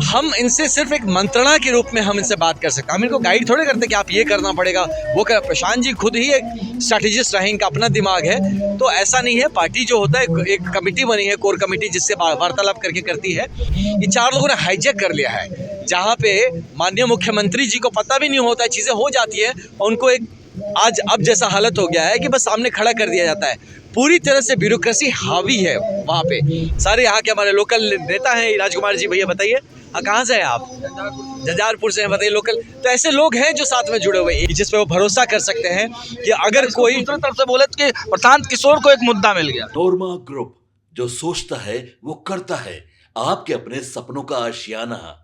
हम इनसे सिर्फ एक मंत्रणा के रूप में हम इनसे बात कर सकते हैं। हम इनको गाइड थोड़े करते कि आप ये करना पड़ेगा वो कर। प्रशांत जी खुद ही एक स्ट्रैटेजिस्ट रहे, इनका अपना दिमाग है। तो ऐसा नहीं है, पार्टी जो होता है एक कमेटी बनी है, कोर कमेटी, जिससे वार्तालाप करके करती है। ये चार लोगों ने हाईजैक कर लिया है, जहाँ पे माननीय मुख्यमंत्री जी को पता भी नहीं होता है, चीज़ें हो जाती है और उनको एक आज अब जैसा हालत हो गया है कि बस सामने खड़ा कर दिया जाता है। पूरी तरह से ब्यूरोक्रेसी हावी है वहाँ पे। सारे यहाँ के हमारे लोकल नेता हैं। राजकुमार जी, भैया बताइए, कहाँ से हैं आप? झंझारपुर से हैं, बताइए लोकल। तो ऐसे लोग हैं जो साथ में जुड़े हुए हैं, जिस पे वो भरोसा कर सकते हैं कि अगर कोई दूसरी तरफ से बोले कि प्रशांत किशोर को एक मुद्दा मिल गया। नोरमा ग्रुप, जो सोचता है वो करता है, आपके अपने सपनों का आशियाना।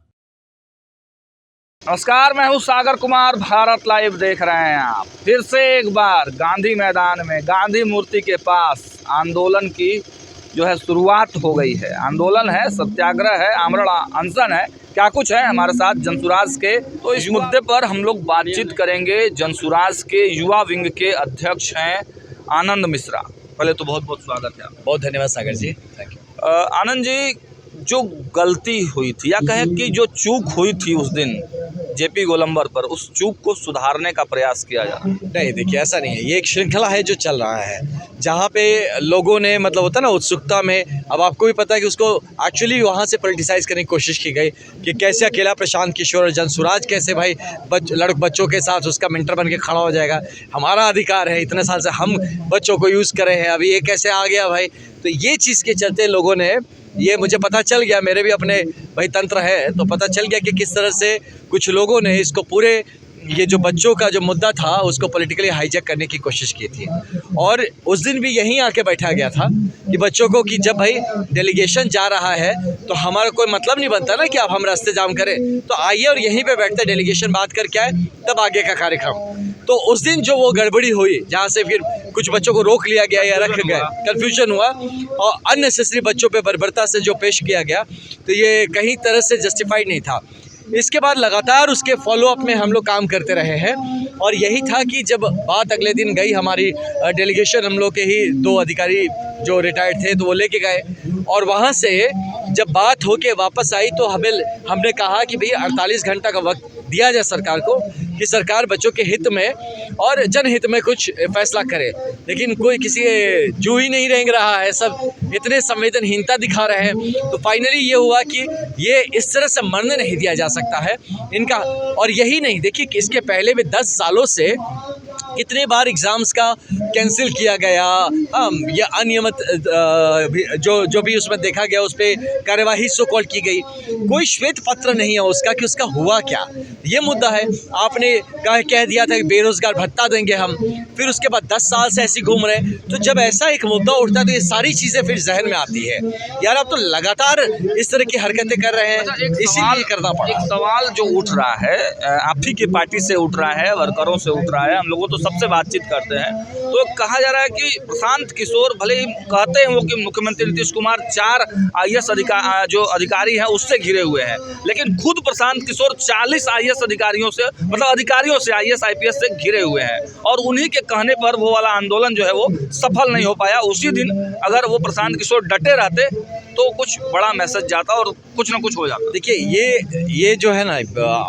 नमस्कार, मैं हूँ सागर कुमार, भारत लाइव देख रहे हैं आप। फिर से एक बार गांधी मैदान में गांधी मूर्ति के पास आंदोलन की जो है शुरुआत हो गई है। आंदोलन है, सत्याग्रह है, आमरण अनशन है, क्या कुछ है। हमारे साथ जनसुराज के, तो इस मुद्दे पर हम लोग बातचीत करेंगे। जनसुराज के युवा विंग के अध्यक्ष हैं आनंद मिश्रा। पहले तो बहुत बहुत स्वागत है आपका। बहुत धन्यवाद सागर जी, थैंक यू। आनंद जी, जो गलती हुई थी या कहें कि जो चूक हुई थी उस दिन जेपी गोलंबर पर, उस चूक को सुधारने का प्रयास किया जा रहा है। नहीं, देखिए ऐसा नहीं है, ये एक श्रृंखला है जो चल रहा है, जहाँ पे लोगों ने मतलब होता है ना उत्सुकता में। अब आपको भी पता है कि उसको एक्चुअली वहाँ से पॉलिटिसाइज करने की कोशिश की गई कि कैसे अकेला प्रशांत किशोर और जनसुराज कैसे भाई बच्चों के साथ उसका मेंटर बन के खड़ा हो जाएगा। हमारा अधिकार है, इतने साल से हम बच्चों को यूज़ करे हैं, अभी ये कैसे आ गया भाई। तो ये चीज़ के चलते लोगों ने, ये मुझे पता चल गया, मेरे भी अपने भाई तंत्र है, तो पता चल गया कि किस तरह से कुछ लोगों ने इसको पूरे ये जो बच्चों का जो मुद्दा था उसको पॉलिटिकली हाईजैक करने की कोशिश की थी। और उस दिन भी यहीं आके बैठा गया था कि बच्चों को कि जब भाई डेलीगेशन जा रहा है तो हमारा कोई मतलब नहीं बनता ना कि आप हम रास्ते जाम करें, तो आइए और यहीं पे बैठते डेलीगेशन बात करके आए, तब आगे का कार्यक्रम। तो उस दिन जो वो गड़बड़ी हुई, जहाँ से फिर कुछ बच्चों को रोक लिया गया या रख गए, कन्फ्यूजन हुआ और अननेसेसरी बच्चों पे बर्बरता से जो पेश किया गया, तो ये कहीं तरह से जस्टिफाइड नहीं था। इसके बाद लगातार उसके फॉलोअप में हम लोग काम करते रहे हैं और यही था कि जब बात अगले दिन गई हमारी डेलीगेशन, हम लोग के ही 2 अधिकारी जो रिटायर्ड थे तो वो लेके गए और वहाँ से जब बात होके वापस आई तो हमने कहा कि भैया 48 घंटा का वक्त दिया जाए सरकार को कि सरकार बच्चों के हित में और जनहित में कुछ फैसला करे। लेकिन कोई किसी जू ही नहीं रेंग रहा है, सब इतने संवेदनहीनता दिखा रहे हैं। तो फाइनली ये हुआ कि ये इस तरह से मरने नहीं दिया जा सकता है इनका। और यही नहीं, देखिए कि इसके पहले भी 10 सालों से कितने बार एग्ज़ाम्स का कैंसिल किया गया, या अनियमित जो भी उसमें देखा गया उस पर कार्यवाही सो कॉल की गई। कोई श्वेत पत्र नहीं है उसका कि उसका हुआ क्या, ये मुद्दा है। आपने कह दिया था कि बेरोजगार भत्ता देंगे हम, फिर उसके बाद 10 साल से ऐसी घूम रहे हैं। तो जब ऐसा एक मुद्दा उठता है तो ये सारी चीज़ें फिर जहन में आती है, यार आप तो लगातार इस तरह की हरकतें कर रहे हैं, इसीलिए करना पड़ा। एक सवाल जो उठ रहा है, आप ही की पार्टी से उठ रहा है, वर्करों से उठ रहा है, हम लोगों तो सबसे बातचीत करते हैं, तो कहा जा रहा है कि प्रशांत किशोर भले ही कहते हैं वो कि मुख्यमंत्री नीतीश कुमार 4 IAS जो अधिकारी हैं उससे घिरे हुए हैं, लेकिन खुद प्रशांत किशोर 40 IAS अधिकारियों से, मतलब अधिकारियों से, IAS IPS से घिरे हुए हैं। और उन्हीं के कहने पर वो वाला आंदोलन जो है वो सफल नहीं हो पाया। उसी दिन अगर वो प्रशांत किशोर डटे रहते तो कुछ बड़ा मैसेज जाता और कुछ ना कुछ हो जाता। देखिए ये जो है ना,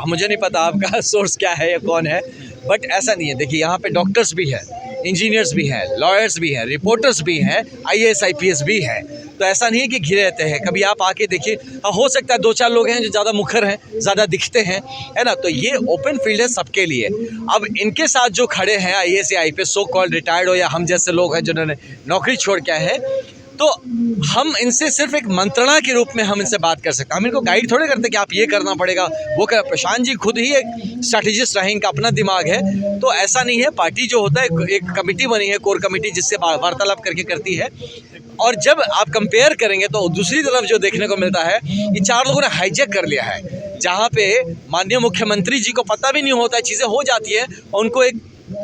मुझे नहीं पता आपका सोर्स क्या है या कौन है, बट ऐसा नहीं है। देखिए यहाँ पे डॉक्टर्स भी हैं, इंजीनियर्स भी हैं, लॉयर्स भी हैं, रिपोर्टर्स भी हैं, IAS IPS भी हैं। तो ऐसा नहीं है कि घिरे रहते हैं। कभी आप आके देखिए, हो सकता है 2-4 लोग हैं जो ज़्यादा मुखर हैं, ज़्यादा दिखते हैं, है ना। तो ये ओपन फील्ड है सबके लिए। अब इनके साथ जो खड़े हैं IAS या IPS सो कॉल्ड रिटायर्ड हो या हम जैसे लोग हैं जिन्होंने नौकरी छोड़ के आए हैं, तो हम इनसे सिर्फ एक मंत्रणा के रूप में हम इनसे बात कर सकते हैं। हम इनको गाइड थोड़े करते कि आप ये करना पड़ेगा वो कर। प्रशांत जी खुद ही एक स्ट्रैटेजिस्ट रहे, इनका अपना दिमाग है। तो ऐसा नहीं है, पार्टी जो होता है एक कमेटी बनी है, कोर कमेटी, जिससे वार्तालाप करके करती है। और जब आप कंपेयर करेंगे तो दूसरी तरफ जो देखने को मिलता है, ये 4 लोगों ने हाईजैक कर लिया है, जहाँ पे माननीय मुख्यमंत्री जी को पता भी नहीं होता है, चीज़ें हो जाती है और उनको एक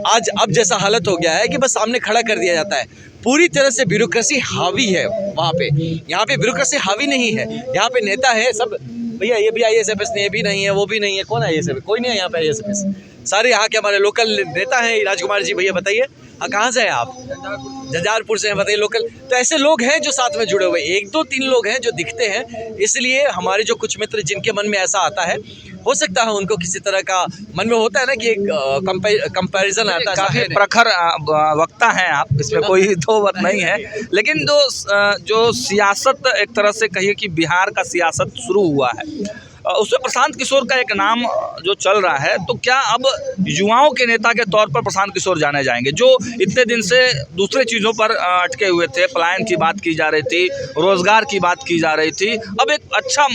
आज अब जैसा हालत हो गया है कि बस सामने खड़ा कर दिया जाता है। पूरी तरह से ब्यूरोक्रेसी हावी है वहाँ पे। यहाँ पे ब्यूरोक्रेसी हावी नहीं है, यहाँ पे नेता है सब। भैया ये भी IAS IPS नहीं, ये भी नहीं है, वो भी नहीं है, कौन है IAS IPS? कोई नहीं है यहाँ पे IAS IPS। सारे यहाँ के हमारे लोकल नेता हैं। राजकुमार जी, भैया बताइए, कहाँ से हैं आप? झंझारपुर से हैं, बताइए लोकल। तो ऐसे लोग हैं जो साथ में जुड़े हुए, 1-2-3 लोग हैं जो दिखते हैं, इसलिए हमारे जो कुछ मित्र जिनके मन में ऐसा आता है, हो सकता है उनको किसी तरह का मन में होता है ना कि एक कंपैरिजन आता है। काफी प्रखर वक्ता हैं आप, इसमें कोई दो बात नहीं है। लेकिन जो सियासत एक तरह से कहिए कि बिहार का सियासत शुरू हुआ है, उसमें प्रशांत किशोर का एक नाम जो चल रहा है, तो क्या अब युवाओं के नेता के तौर पर प्रशांत किशोर जाने जाएंगे, जो इतने दिन से दूसरे चीज़ों पर अटके हुए थे? पलायन की बात की जा रही थी, रोजगार की बात की जा रही थी, अब एक अच्छा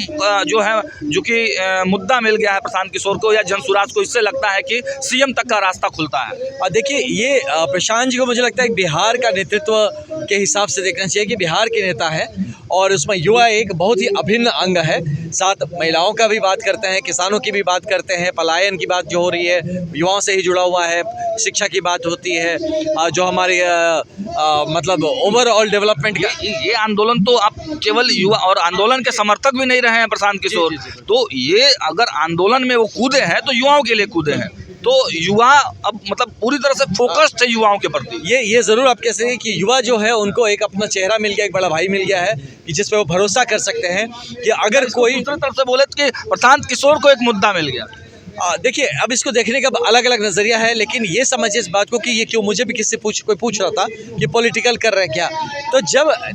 जो है जो कि मुद्दा मिल गया है प्रशांत किशोर को या जनसुराज को, इससे लगता है कि सीएम तक का रास्ता खुलता है। देखिए, ये प्रशांत जी को मुझे लगता है बिहार का नेतृत्व के हिसाब से देखना चाहिए कि बिहार के नेता है और उसमें युवा एक बहुत ही अभिन्न अंग है। साथ महिलाओं का भी बात करते हैं, किसानों की भी बात करते हैं, पलायन की बात जो हो रही है युवाओं से ही जुड़ा हुआ है, शिक्षा की बात होती है, जो हमारे मतलब ओवरऑल डेवलपमेंट का ये आंदोलन तो आप केवल युवा और आंदोलन के समर्थक भी नहीं रहे हैं प्रशांत किशोर, तो ये अगर आंदोलन में वो कूदे हैं तो युवाओं के लिए कूदे हैं, तो युवा अब मतलब पूरी तरह से फोकस्ड है युवाओं के प्रति। ये ज़रूर आप कह सकें कि युवा जो है उनको एक अपना चेहरा मिल गया, एक बड़ा भाई मिल गया है कि जिस पे वो भरोसा कर सकते हैं कि अगर कोई दूसरी तरफ से बोले तो कि प्रशांत किशोर को एक मुद्दा मिल गया। देखिए, अब इसको देखने का अलग अलग नज़रिया है, लेकिन ये समझिए इस बात को कि ये क्यों, मुझे भी किससे कोई पूछ रहा था कि पॉलिटिकल कर रहे हैं क्या, तो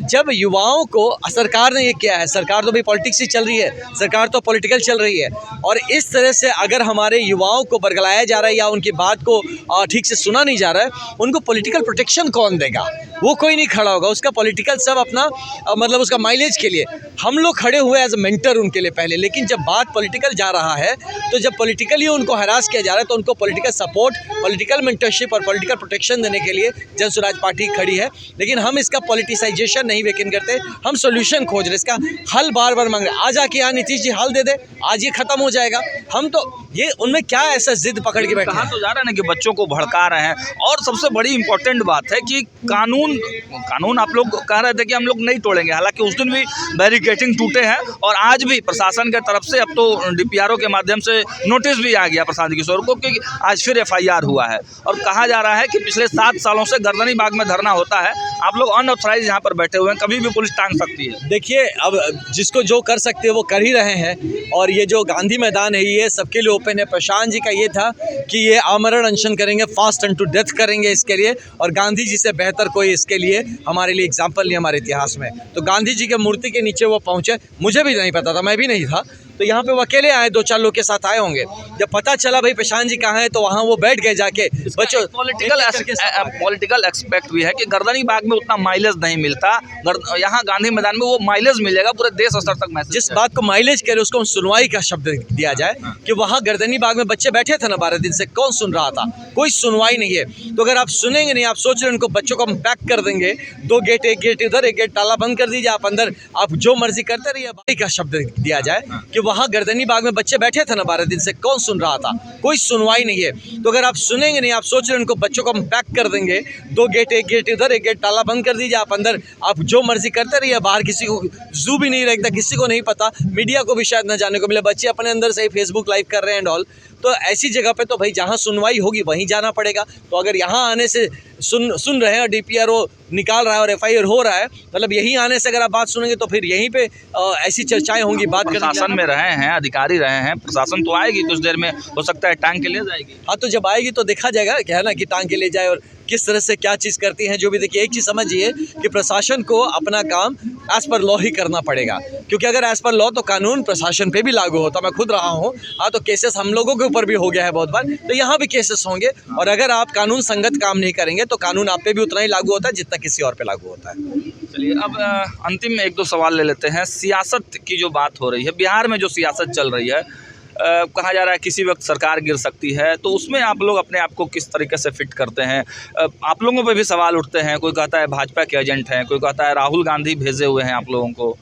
जब युवाओं को सरकार ने ये किया है, सरकार तो भाई पॉलिटिक्स ही चल रही है, सरकार तो पॉलिटिकल चल रही है, और इस तरह से अगर हमारे युवाओं को बरगलाया जा रहा है या उनकी बात को ठीक से सुना नहीं जा रहा है, उनको पॉलिटिकल प्रोटेक्शन कौन देगा? वो कोई नहीं खड़ा होगा, उसका पॉलिटिकल सब अपना मतलब उसका माइलेज के लिए हम लोग खड़े हुए एज ए मेंटर उनके लिए पहले, लेकिन जब बात पॉलिटिकल जा रहा है, तो जब पॉलिटिकली उनको हरास किया जा रहा है, तो उनको पॉलिटिकल सपोर्ट, पॉलिटिकल मेंटरशिप और पॉलिटिकल प्रोटेक्शन देने के लिए जनसुराज पार्टी खड़ी है। लेकिन हम इसका पॉलिटिसाइजेशन नहीं यकीन करते, हम सोल्यूशन खोज रहे, इसका हल बार बार मांग रहे। आज आके यहाँ नीतीश जी हल दे दे, आज ये खत्म हो जाएगा, हम तो ये उनमें क्या ऐसा जिद पकड़ के बैठे कहा तो जा रहा है ना कि बच्चों को भड़का रहे हैं, और सबसे बड़ी इंपॉर्टेंट बात है कि कानून आप लोग कह रहे थे कि हम लोग नहीं तोड़ेंगे, हालांकि उस दिन भी बैरिकेडिंग टूटे हैं और आज भी प्रशासन के तरफ से अब तो डीपीआरओ के माध्यम से नोटिस भी आ गया प्रशांत किशोर को कि आज फिर एफआईआर हुआ है, और कहा जा रहा है कि पिछले 7 सालों से गर्दनी बाग में धरना होता है, आप लोग अनऑथराइज यहाँ पर बैठे हुए हैं, कभी भी पुलिस टांग सकती है। देखिए, अब जिसको जो कर सकते हैं वो कर ही रहे हैं, और ये जो गांधी मैदान है ये सबके लिए ओपन है। प्रशांत जी का ये था कि ये आमरण अनशन करेंगे, फास्ट एंड टू डेथ करेंगे इसके लिए, और गांधी जी से बेहतर कोई इसके लिए हमारे लिए एग्जाम्पल नहीं हमारे इतिहास में। तो गांधी जी के मूर्ति के नीचे वो पहुँचे, मुझे भी नहीं पता था, मैं भी नहीं था, तो यहाँ पे वो अकेले आए, 2-4 लोग के साथ आए होंगे। जब पता चला भाई प्रशांत जी कहाँ हैं, तो वहाँ वो बैठ गए जाके। बच्चों, पॉलिटिकल एक्सपेक्ट भी है कि गर्दनी बाग में उतना माइलेज नहीं मिलता, यहाँ गांधी मैदान में वो माइलेज मिलेगा, पूरे देश स्तर तक मैसेज। जिस बात को माइलेज कह रहे उसको सुनवाई का शब्द दिया जाए कि वहाँ गर्दनी बाग में बच्चे बैठे थे ना 12 दिन से, कौन सुन रहा था? कोई सुनवाई नहीं है। तो अगर आप सुनेंगे नहीं, आप सोच रहे हैं उनको बच्चों को हम पैक कर देंगे, 2 गेट, एक गेट इधर, एक गेट ताला बंद कर दीजिए, आप अंदर आप जो मर्जी करते रहिए, का शब्द दिया जाए कि वहाँ गर्दनी बाग में बच्चे बैठे थे ना 12 दिन से, कौन सुन रहा था? कोई सुनवाई नहीं है। तो अगर आप सुनेंगे नहीं, आप सोच रहे हैं उनको बच्चों को हम पैक कर देंगे, 2 गेट, एक गेट इधर, एक गेट ताला बंद कर दीजिए, आप अंदर आप जो मर्जी करते रहिए, बाहर किसी को जू भी नहीं रखता, किसी को नहीं पता, मीडिया को भी शायद न जाने को मिले, बच्चे अपने अंदर से ही फेसबुक लाइव कर रहे हैं एंड ऑल। तो ऐसी जगह पे तो भाई जहाँ सुनवाई होगी वहीं जाना पड़ेगा। तो अगर यहाँ आने से सुन रहे हैं और डीपीआरओ निकाल रहा है और एफआईआर हो रहा है, मतलब यहीं आने से अगर आप बात सुनेंगे तो फिर यहीं पे ऐसी चर्चाएं होंगी। बात प्रशासन में रहे हैं, अधिकारी रहे हैं, प्रशासन तो आएगी कुछ देर में, हो सकता है टांग के ले जाएगी। हाँ, तो जब आएगी तो देखा जाएगा क्या है ना कि टांग के ले जाए और किस तरह से क्या चीज़ करती हैं। जो भी देखिए, एक चीज़ समझिए कि प्रशासन को अपना काम एज़ पर लॉ ही करना पड़ेगा, क्योंकि अगर एज़ पर लॉ तो कानून प्रशासन पे भी लागू होता। मैं खुद रहा हूँ, हाँ, तो केसेस हम लोगों के ऊपर भी हो गया है बहुत बार, तो यहाँ भी केसेस होंगे, और अगर आप कानून संगत काम नहीं करेंगे तो कानून आप पे भी उतना ही लागू होता है जितना किसी और पे लागू होता है। चलिए, अब अंतिम 1-2 सवाल ले लेते हैं। सियासत की जो बात हो रही है, बिहार में जो सियासत चल रही है, कहा जा रहा है किसी वक्त सरकार गिर सकती है, तो उसमें आप लोग अपने आप को किस तरीके से फिट करते हैं? आप लोगों पे भी सवाल उठते हैं, कोई कहता है भाजपा के एजेंट हैं, कोई कहता है राहुल गांधी भेजे हुए हैं आप लोगों को।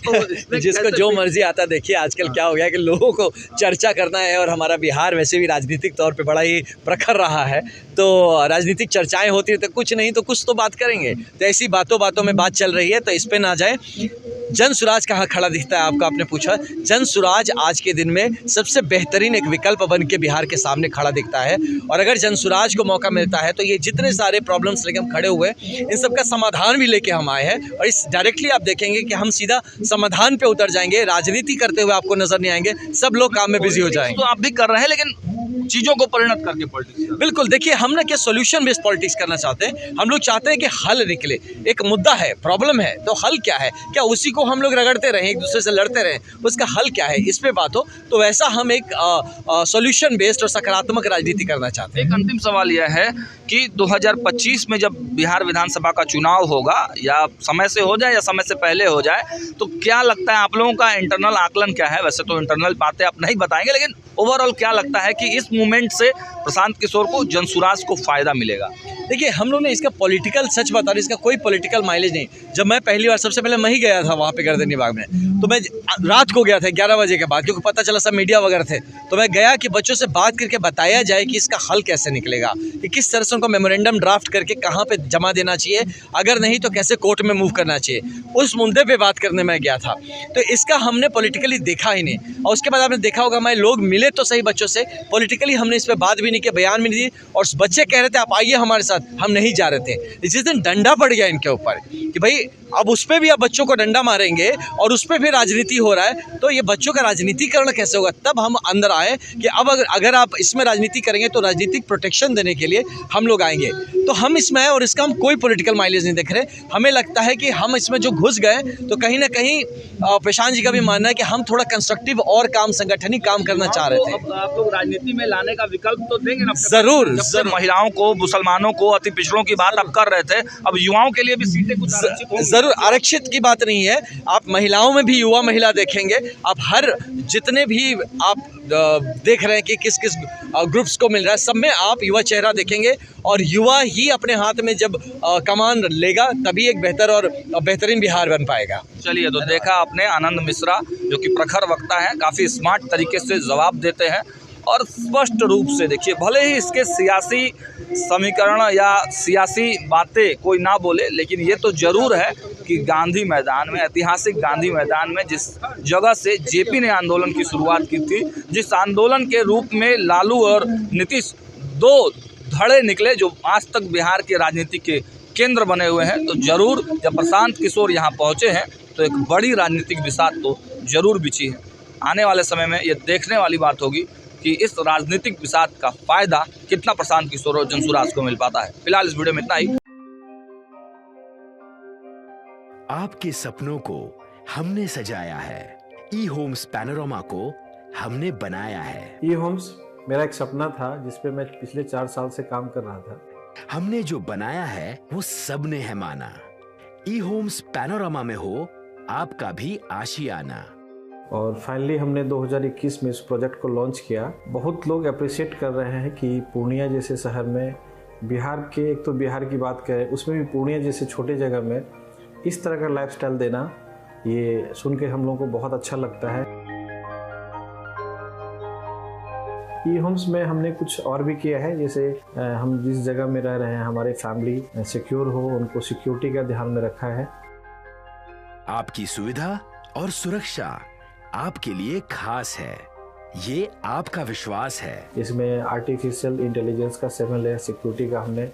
तो जिसको जो मर्जी आता, देखिए आजकल क्या हो गया कि लोगों को चर्चा करना है, और हमारा बिहार वैसे भी राजनीतिक तौर पे बड़ा ही प्रखर रहा है, तो राजनीतिक चर्चाएं होती है, तो कुछ नहीं तो कुछ तो बात करेंगे। तो ऐसी बातों में बात चल रही है, तो इस पे ना जाए। जन सुराज कहाँ खड़ा दिखता है आपको, आपने पूछा। जन सुराज आज के दिन में सबसे बेहतरीन एक विकल्प बन के बिहार के सामने खड़ा दिखता है। और अगर जन सुराज को मौका मिलता है तो ये जितने सारे प्रॉब्लम्स लेके हम खड़े हुए हैं, इन सब का समाधान भी लेके हम आए हैं। और इस डायरेक्टली आप देखेंगे कि हम सीधा समाधान पे उतर जाएंगे, राजनीति करते हुए आपको नजर नहीं आएंगे, सब लोग काम में बिजी हो जाएंगे। तो आप भी कर रहे हैं, लेकिन चीजों को परिणत करके पॉलिटिक्स। बिल्कुल, देखिए हम ना क्या सॉल्यूशन बेस्ड पॉलिटिक्स करना चाहते हैं। हम लोग चाहते हैं कि हल निकले। एक मुद्दा है, प्रॉब्लम है, तो हल क्या है, क्या उसी को हम लोग रगड़ते रहें, एक दूसरे से लड़ते रहें, उसका हल क्या है, इस पे बात हो। तो वैसा हम एक सॉल्यूशन बेस्ड और सकारात्मक राजनीति करना चाहते हैं। एक अंतिम सवाल यह है कि 2025 में जब बिहार विधानसभा का चुनाव होगा, या समय से हो जाए या समय से पहले हो जाए, तो क्या लगता है आप लोगों का इंटरनल आकलन क्या है? वैसे तो इंटरनल बातें आप नहीं बताएंगे, लेकिन ओवरऑल क्या लगता है कि इस मूवमेंट से प्रशांत किशोर को, जनसुराज को फायदा मिलेगा? देखिए हम लोग ने इसका पॉलिटिकल, सच बता रहे, इसका कोई पॉलिटिकल माइलेज नहीं। जब मैं पहली बार, सबसे पहले मैं ही गया था वहाँ पे गर्दनी बाग में, तो मैं रात को गया था 11 बजे के बाद, क्योंकि पता चला सब मीडिया वगैरह थे। तो मैं गया कि बच्चों से बात करके बताया जाए कि इसका हल कैसे निकलेगा, कि किस तरह से उनको मेमोरेंडम ड्राफ्ट करके कहाँ पे जमा देना चाहिए, अगर नहीं तो कैसे कोर्ट में मूव करना चाहिए, उस मुद्दे पे बात करने में गया था। तो इसका हमने पॉलिटिकली देखा ही नहीं। और उसके बाद आपने देखा होगा, हमारे लोग मिले तो सही बच्चों से, पॉलिटिकली हमने इस पर बात भी नहीं की, बयान भी नहीं दी। और बच्चे कह रहे थे आप आइए हमारे साथ, हम नहीं जा रहे थे। जिस दिन डंडा पड़ गया इनके ऊपर कि भाई अब उस पर भी आप बच्चों को डंडा मारेंगे और उस पर भी राजनीति हो रहा है, तो ये बच्चों का राजनीतिकरण कैसे होगा। तब हम अंदर आए कि अब अगर आप इसमें राजनीति करेंगे तो राजनीतिक प्रोटेक्शन देने के लिए हम लोग आएंगे। तो हम इसमें आए और इसका हम कोई पॉलिटिकल माइलेज नहीं देख रहे। हमें लगता है कि हम इसमें जो घुस गए, तो कहीं ना कहीं प्रशांत जी का भी मानना है कि हम थोड़ा कंस्ट्रक्टिव और काम, संगठनिक काम करना चाह रहे थे। अब आप लोग राजनीति में लाने का विकल्प तो देंगे ना? जरूर, जब से महिलाओं को, मुसलमानों को, अति पिछड़ों की बात आप कर रहे थे, अब युवाओं के लिए भी सीटें कुछ आरक्षित होंगी? जरूर, आरक्षित की बात नहीं है। आप महिलाओं में भी युवा महिला देखेंगे, आप हर जितने भी आप देख रहे हैं कि किस किस ग्रुप्स को मिल रहा है, सब में आप युवा चेहरा देखेंगे। और युवा ही अपने हाथ में जब कमान लेगा, तभी एक बेहतर और बेहतरीन बिहार बन पाएगा। चलिए, तो देखा आपने आनंद मिश्रा, जो कि प्रखर वक्ता है, काफ़ी स्मार्ट तरीके से जवाब देते हैं और स्पष्ट रूप से। देखिए, भले ही इसके सियासी समीकरण या सियासी बातें कोई ना बोले, लेकिन ये तो ज़रूर है कि गांधी मैदान में, ऐतिहासिक गांधी मैदान में, जिस जगह से जेपी ने आंदोलन की शुरुआत की थी, जिस आंदोलन के रूप में लालू और नीतीश दो धड़े निकले जो आज तक बिहार के राजनीति के केंद्र बने हुए हैं, तो ज़रूर जब प्रशांत किशोर यहाँ पहुँचे हैं तो एक बड़ी राजनीतिक बिसात तो ज़रूर बिछी है। आने वाले समय में ये देखने वाली बात होगी कि इस राजनीतिक बिसात का फायदा कितना प्रशांत किशोर और जनसुराज को मिल पाता है। फिलहाल इस वीडियो में इतना ही। आपके सपनों को हमने सजाया है, ई होम्स पैनोरमा को हमने बनाया है। ई होम्स मेरा एक सपना था, जिसपे मैं पिछले 4 साल से काम कर रहा था। हमने जो बनाया है वो सबने है माना। ई होम्स पैनोरमा में हो आपका भी आशियाना। और फाइनली हमने 2021 में इस प्रोजेक्ट को लॉन्च किया। बहुत लोग अप्रिशिएट कर रहे हैं कि पूर्णिया जैसे शहर में, बिहार के, एक तो बिहार की बात करें, उसमें भी पूर्णिया जैसे छोटे जगह में इस तरह का लाइफस्टाइल देना, ये सुन के हम लोगों को बहुत अच्छा लगता है। ई होम्स में हमने कुछ और भी किया है, जैसे हम जिस जगह में रह रहे हैं, हमारे फैमिली सिक्योर हो, उनको सिक्योरिटी का ध्यान में रखा है। आपकी सुविधा और सुरक्षा आपके लिए खास है, ये आपका विश्वास है। इसमें आर्टिफिशियल इंटेलिजेंस का 7 लेयर सिक्योरिटी का हमने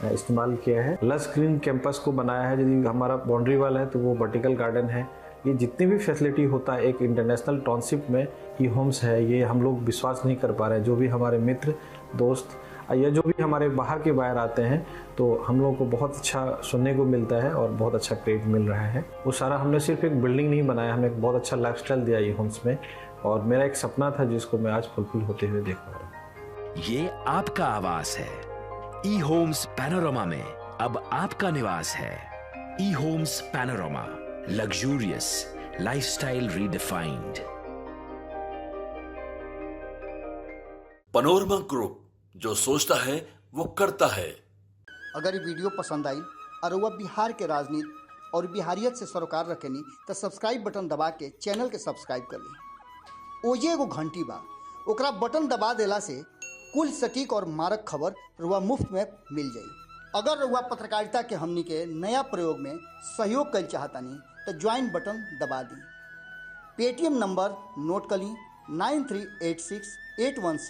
इस्तेमाल किया है। लस ग्रीन कैंपस को बनाया है। यदि हमारा बाउंड्री वाल है तो वो वर्टिकल गार्डन है। ये जितनी भी फैसिलिटी होता है एक इंटरनेशनल टाउनशिप में, ई होम्स है, ये हम लोग विश्वास नहीं कर पा रहे हैं। जो भी हमारे मित्र, दोस्त या जो भी हमारे बाहर के बाहर आते हैं, तो हम लोगों को बहुत अच्छा सुनने को मिलता है और बहुत अच्छा क्रेडिट मिल रहा है। वो सारा हमने सिर्फ एक बिल्डिंग नहीं बनाया, हमने एक बहुत अच्छा लाइफस्टाइल दिया ई होम्स में, और मेरा एक सपना था जिसको मैं आज फुलफिल होते हुए देख पा रहा हूँ। ये आपका आवास है। ई होम्स पैनोरमा में अब आपका निवास है। E Homes Panorama, luxurious lifestyle redefined. Panorama group, जो सोचता है वो करता है। अगर ये वीडियो पसंद आई और वह बिहार के राजनीति और बिहारियत से सरोकार रखेनी, तो सब्सक्राइब बटन दबा के चैनल के सब्सक्राइब कर ली। ओजे एगो घंटी बा, ओकरा बटन दबा देला से कुल सटीक और मारक खबर रुआ मुफ्त में मिल जाई। अगर रुआ पत्रकारिता के हमनी के नया प्रयोग में सहयोग कर चाहतानी, तो ज्वाइन बटन दबा दी। पेटीएम नंबर नोट कर ली 938681